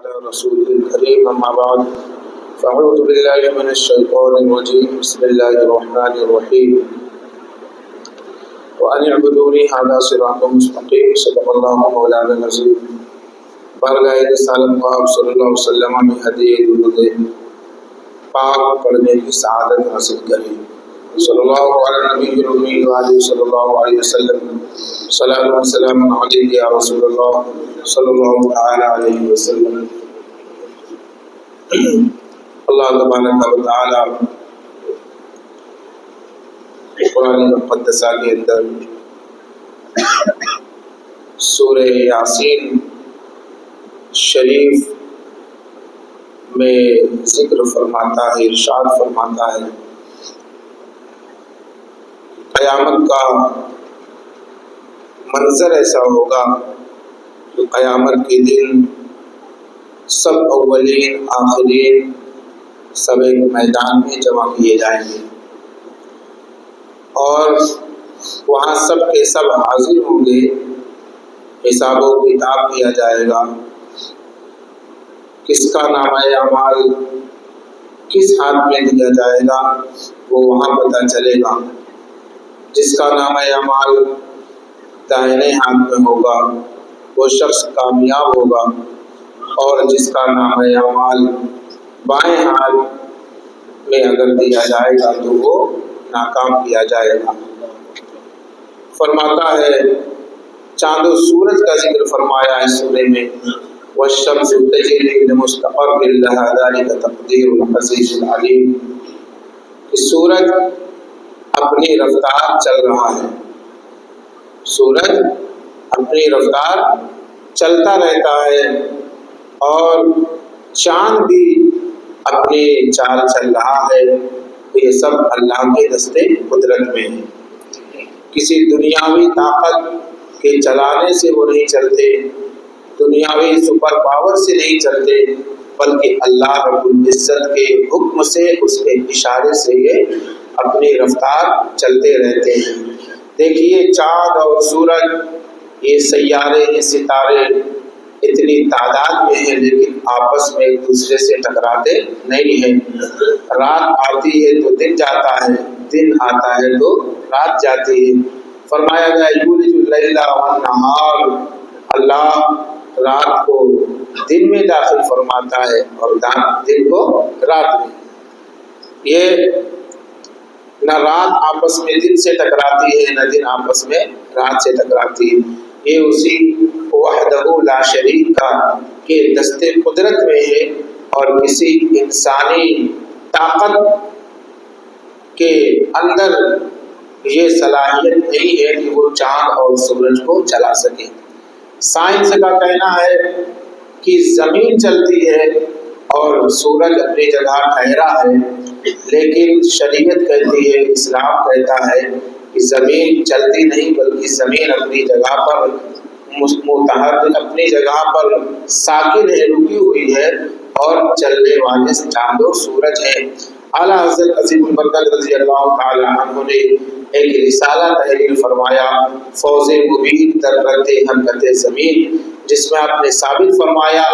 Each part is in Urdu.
على رسول الكريم أما بعد فأعوذ بالله من الشيطان الرجيم بسم الله الرحمن الرحيم وأن اعبدوني هذا صراط مستقيم صدق الله مولانا العظيم بارگاہ رسالت پاک صلی اللہ علیہ وسلم میں ہدیہ درود پاک پڑھنے کی سعادت حاصل کریں صلی اللہ علیہ نبی الامی وآلہ صلی اللہ علیہ وسلم صلاۃ و سلام علیک یا رسول اللہ صلی اللہ علیہ وسلم۔ اللہ تبارک و تعالی قرآن مقدسہ کے اندر سورہ یاسین شریف میں ذکر فرماتا ہے، ارشاد فرماتا ہے قیامت کا منظر ایسا ہوگا کہ قیامت کے دن سب اولین آخرین سب ایک میدان میں جمع کیے جائیں گے اور وہاں سب کے سب حاضر ہوں گے، حساب و کتاب کیا جائے گا، کس کا نامہ اعمال کس ہاتھ میں دیا جائے گا وہ وہاں پتہ چلے گا۔ جس کا نامہ اعمال دائنے ہاتھ میں ہوگا وہ شخص کامیاب ہوگا اور جس کا نامہ اعمال بائیں ہاتھ میں اگر دیا جائے گا تو وہ ناکام کیا جائے گا۔ فرماتا ہے چاند و سورج کا ذکر فرمایا ہے سورہ میں، والشمس تجری لمستقر لها ذلك تقدیر العزیز العلیم، کہ سورج اپنی رفتار چل رہا ہے، سورج اپنی رفتار چلتا رہتا ہے اور چاند بھی اپنی چال چل رہا ہے، یہ سب اللہ کے دستے قدرت میں ہے۔ کسی دنیاوی طاقت کے چلانے سے وہ نہیں چلتے، دنیاوی سپر پاور سے نہیں چلتے، بلکہ اللہ رب العزت کے حکم سے، اس کے اشارے سے یہ اپنی رفتار چلتے رہتے ہیں۔ دیکھیے چاند اور سورج، یہ سیارے، یہ ستارے اتنی تعداد میں ہیں لیکن آپس میں ایک دوسرے سے ٹکراتے نہیں ہیں۔ رات آتی ہے تو دن جاتا ہے، دن آتا ہے تو رات جاتی ہے۔ فرمایا گیا یولج اللیل والنہار، اللہ رات کو دن میں داخل فرماتا ہے اور دن کو رات میں۔ یہ نہ رات آپس میں دن سے ٹکراتی ہے نہ دن آپس میں رات سے ٹکراتی ہے، یہ اسی وحدہ لا شریک کا کے دستے قدرت میں ہے اور کسی انسانی طاقت کے اندر یہ صلاحیت نہیں ہے کہ وہ چاند اور سورج کو چلا سکے۔ سائنس کا کہنا ہے کہ زمین چلتی ہے اور سورج اپنی جگہ ٹھہرا ہے، لیکن شریعت کہتی ہے، اسلام کہتا ہے کہ زمین چلتی نہیں بلکہ زمین اپنی جگہ پر متحرک، اپنی جگہ پر ساکن ہے، رکی ہوئی ہے اور چلنے والے چاند و سورج ہے۔ اعلیٰ حضرت عظیم البرکت رضی اللہ تعالی عنہ نے ایک رسالہ تحریر فرمایا، فوز مبین در رد حرکت زمین، جس میں آپ نے ثابت فرمایا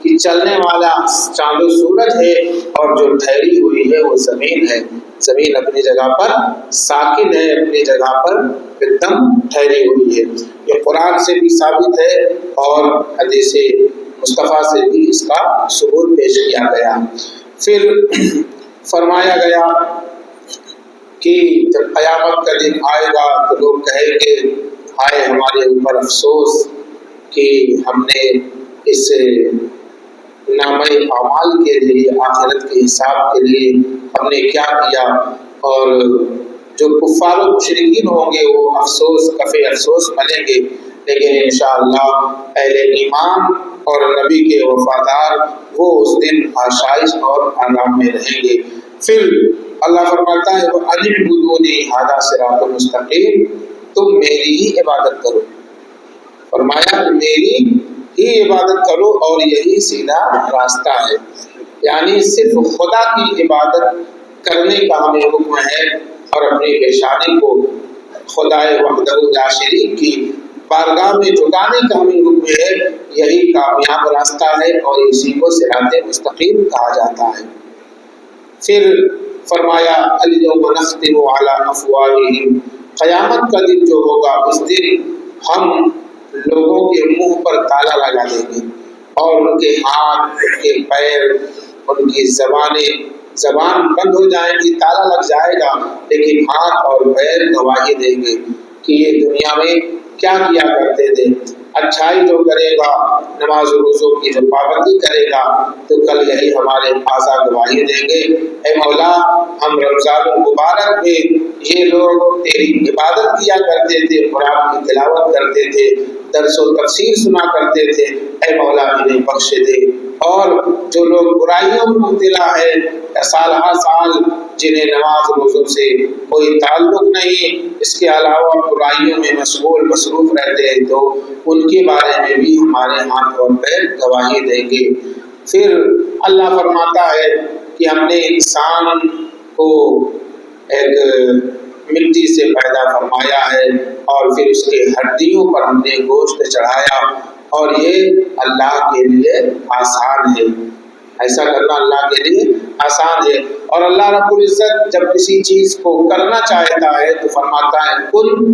کہ چلنے والا چاند و سورج ہے اور جو ٹھہری ہوئی ہے وہ زمین ہے۔ زمین اپنی جگہ پر ساکن ہے، اپنی جگہ پر ایک دم ٹھہری ہوئی ہے۔ یہ قرآن سے بھی ثابت ہے اور حدیث مصطفیٰ سے بھی اس کا ثبوت پیش کیا گیا۔ پھر فرمایا گیا کہ جب قیامت کا دن آئے گا تو لوگ کہیں گے ہائے ہمارے اوپر افسوس کہ ہم نے اس نامہ اعمال کے لیے، آخرت کے حساب کے لیے ہم نے کیا کیا، اور جو کفار و مشرکین ہوں گے وہ افسوس کفے افسوس بنیں گے، لیکن انشاءاللہ اہل ایمان اور نبی کے وفادار وہ اس دن آشائش اور آرام میں رہیں گے۔ پھر اللہ فرماتا ہے وَأَنِ اعْبُدُونِي هَذَا صِرَاطٌ مُسْتَقِيمٌ، تم میری ہی عبادت کرو، فرمایا میری ہی عبادت کرو اور یہی سیدھا راستہ ہے، یعنی صرف خدا کی عبادت کرنے کا ہمیں حکم ہے اور اپنی پیشانی کو خدائے وحدہ لا شریک کی بارگاہ میں جھکانے کا ہمیں حکم ہے، یہی کامیاب راستہ ہے اور اسی کو صراط مستقیم کہا جاتا ہے۔ پھر فرمایا الیوم نختم علی افواہہم، قیامت کا دن جو ہوگا اس دن ہم لوگوں کے منہ پر تالا لگا دیں گے اور ان کے ہاتھ، ان کے پیر، ان کی زبان بند ہو جائیں گی، تالا لگ جائے گا، لیکن ہاتھ اور پیر گواہی دیں گے کہ یہ دنیا میں کیا کیا کرتے تھے۔ اچھائی جو کرے گا، نماز و روزوں کی جو پابندی کرے گا، تو کل یہی ہمارے اعضا گواہی دیں گے، اے مولا ہم رمضان المبارک میں یہ لوگ تیری عبادت کیا کرتے تھے، قرآن کی تلاوت کرتے تھے، درس و تفسیر سنا کرتے تھے، اے مولا انہیں بخش دے۔ اور جو لوگ برائیوں میں مبتلا ہے، سال ہر سال جنہیں نماز روزوں سے کوئی تعلق نہیں، اس کے علاوہ برائیوں میں مشغول مصروف رہتے ہیں، تو ان کے بارے میں بھی ہمارے ہاتھ اور پیر گواہی دیں گے۔ پھر اللہ فرماتا ہے کہ ہم نے انسان کو ایک مٹی سے پیدا فرمایا ہے اور پھر اس کے ہڈیوں پر ہم نے گوشت چڑھایا، اور یہ اللہ کے لیے آسان ہے، ایسا کرنا اللہ کے لیے آسان ہے۔ اور اللہ رب العزت جب کسی چیز کو کرنا چاہتا ہے تو فرماتا ہے کن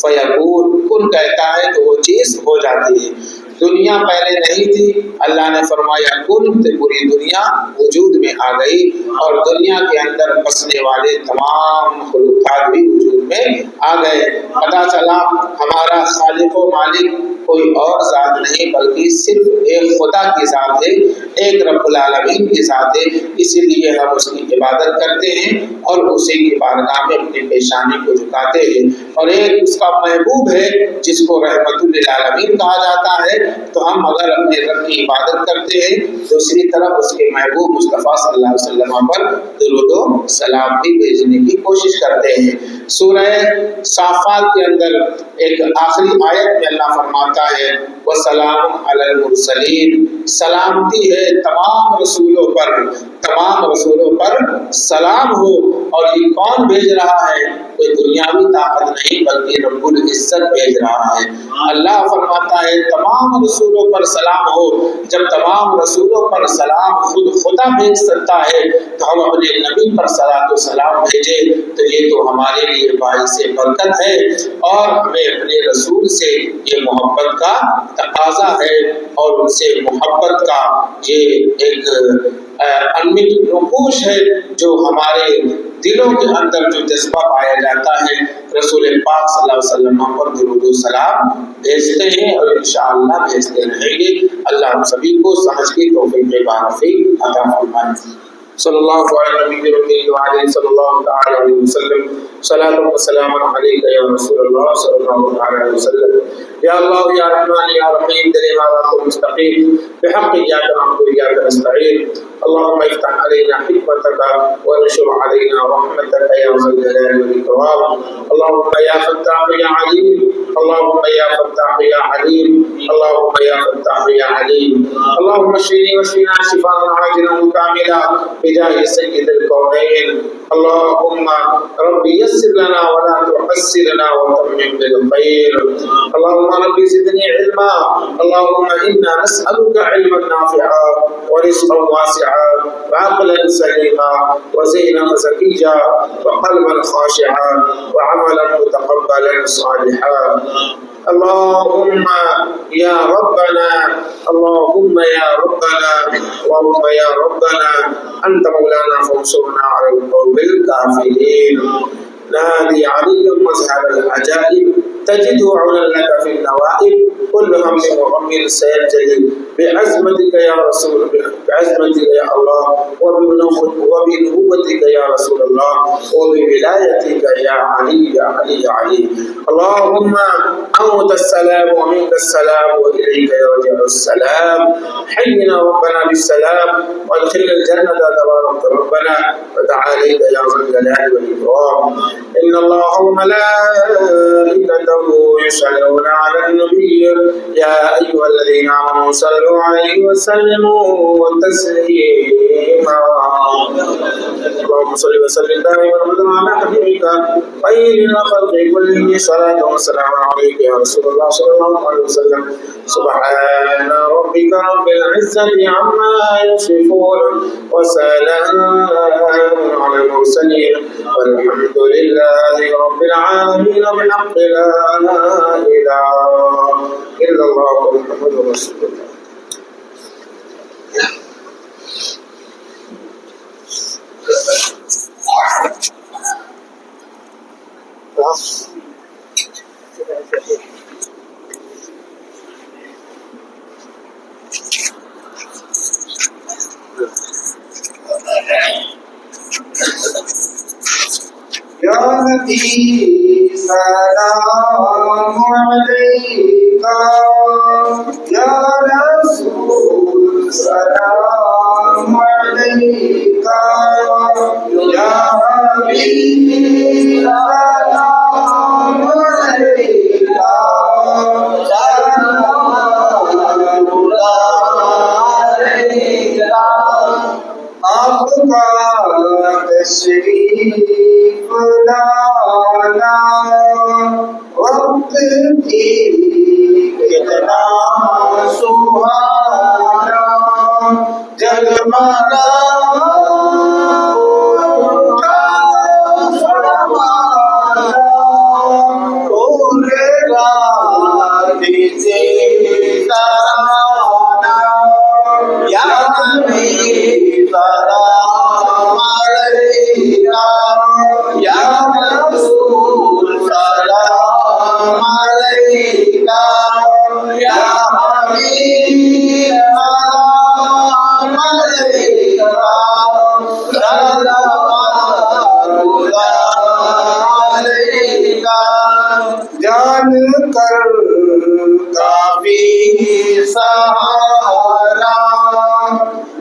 فیکون، کن کہتا ہے تو وہ چیز ہو جاتی ہے۔ دنیا پہلے نہیں تھی، اللہ نے فرمایا کن تو پوری دنیا وجود میں آ گئی، اور دنیا کے اندر بسنے والے تمام مخلوقات بھی وجود میں آ گئے۔ پتہ چلا ہمارا خالق و مالک کوئی اور ذات نہیں بلکہ صرف ایک خدا کی ذات ہے، ایک رب العالمین کی ذات ہے، اسی لیے ہم اس کی عبادت کرتے ہیں اور اسی کی بارگاہ میں اپنی پیشانی کو جھکاتے ہیں۔ اور ایک اس کا محبوب ہے جس کو رحمت للعالمین کہا جاتا ہے، تو ہم اگر اپنے رب کی عبادت کرتے ہیں دوسری طرف اس کے محبوب مصطفیٰ صلی اللہ علیہ وسلم پر درود و سلام بھی بھیجنے کی کوشش کرتے ہیں۔ سورہ صافات کے اندر ایک آخری آیت میں اللہ فرماتا ہے وَسَلَامٌ عَلَى الْمُرْسَلِينَ، سلامتی ہے تمام رسولوں پر، تمام رسولوں پر سلام ہو۔ اور یہ کون بھیج رہا ہے؟ کوئی دنیاوی طاقت نہیں بلکہ رب العزت بھیج رہا ہے۔ اللہ فرماتا ہے تمام رسولوں پر سلام ہو۔ جب تمام رسولوں پر سلام خود خدا بھیج سکتا ہے تو ہم اپنے نبی پر صلاۃ و سلام بھیجے تو یہ تو ہمارے لیے باعث برکت ہے، اور ہمیں اپنے رسول سے یہ محبت کا تقاضا ہے، اور ان سے محبت کا یہ ایک انمٹ نقوش ہے جو ہمارے دلوں کے اندر جو جذبہ پایا جاتا ہے۔ رسول پاک صلی اللہ علیہ وسلم پر درود و سلام بھیجتے ہیں اور انشاءاللہ بھیجتے رہیں گے۔ اللہ ہم سبھی کو سمجھ کی توفیق بارفیق عطا فرمائے۔ صلی اللہ علیہ نبی رسول وعلیہ صلی اللہ تعالی علیہ وسلم، صلاۃ و سلام علیک یا رسول اللہ صلی اللہ تعالی علیہ وسلم۔ یا اللہ یا رحمان یا رحیم، تیرے نام کو مستقیم بحق ایاک نعبد و ایاک نستعین، اللهم افتح علينا حكمتك وانشر علينا رحمتك يا ذا الجلال والإكرام، اللهم يا فتاح يا عليم، اللهم يا فتاح يا عليم، اللهم يا فتاح يا عليم، اللهم اشفني واشفنا شفاء عاجلا مكاملا بجاه سيد الكونين، اللهم رب يسر لنا ولا تحسر لنا وتمم بالخير، اللهم رب زدني علما، اللهم إنا نسألك علما نافعا ورزقا واسعا وعقلا سليما وذهنا زكيا وقلبا خاشعا وعملا متقبلا صالحا، اللهم يا ربنا، اللهم يا ربنا، اللهم يا ربنا أنت مولانا فانصرنا على القوم الكافرين، نادي علي مظهر العجائب تجده عونا لك في النوائب، كل هم وغم سينجلي بعزمتك يا رسول، بعزمتك يا الله وبنبوتك يا رسول الله وبولايتك يا علي يا علي يا علي، اللهم أنت السلام ومنك السلام وإليك يرجع السلام، حينا ربنا بالسلام وادخلنا الجنة تبارك ربنا وتعاليك يا ذا الجلال والإكرام، إن الله وملائكته يصلون على النبي يا أيها الذين آمنوا صلوا عليه وسلموا تسليما، اللهم صل وسلم دائما أبدا على حبيبك خير خلق كلهم، صلاة وسلام عليك يا رسول الله صلى الله عليه وسلم، سبحان ربك ربك رب العزة عما يصفون وسلام على المرسلين والحمد لله رب العالمين بحق لا إله إلا الله محمد رسول الله. يا نبي سلام عليك يا رسول سلام عليك يا حبيب سلام عليك سلام عليك آپ کا تشریف لانا وقت بھی کتنا سہانا جگمگا پورے رات سے ترانا یا نبی سلام علیکہ یا رسول سلام علیکہ یا حبیب سلام علیکہ صلوات اللہ علیکہ. جان کر کافی سہارا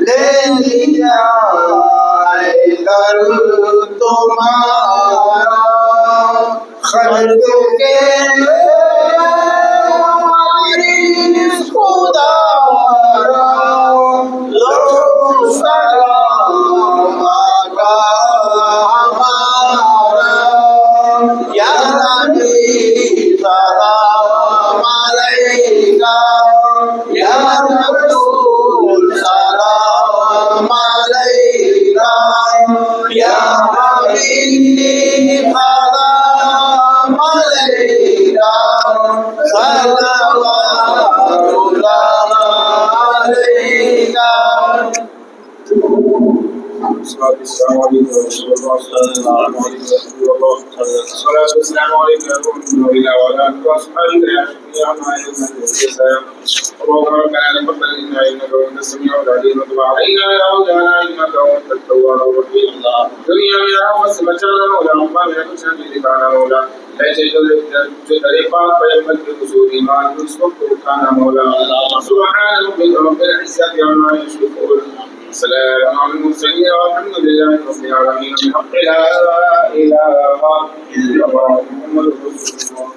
لے لیا در تمہارا خلق کے خدا لو سلام آقا ہمارا یا نبی سلام علیکہ یا رسول سلام علیکہ یا حبیب سلام علیکہ صلوات اللہ علیکہ. السلام علیکم ورحمۃ اللہ الصلاة والسلام عليك يا رسول الله وعلى آلك وأصحابك يا شفيع ما يزال الجزاء. اللهم ربنا تقبل منا إنك أنت السميع العليم وتب علينا يا مولانا إنك أنت التواب الرحيم. دنیا میں رحمت سے بچانا مولا، عقبہ میں کچھ نہ دکھانا مولا، ایسے جو طریقہ پیغمبر کے حضور ایمان اس وقت اٹھانا مولا. سبحان ربک رب العزة عما يصفون سلام على المرسلين والحمد لله رب العالمين بحق لا إله إلا الله محمد رسول الله.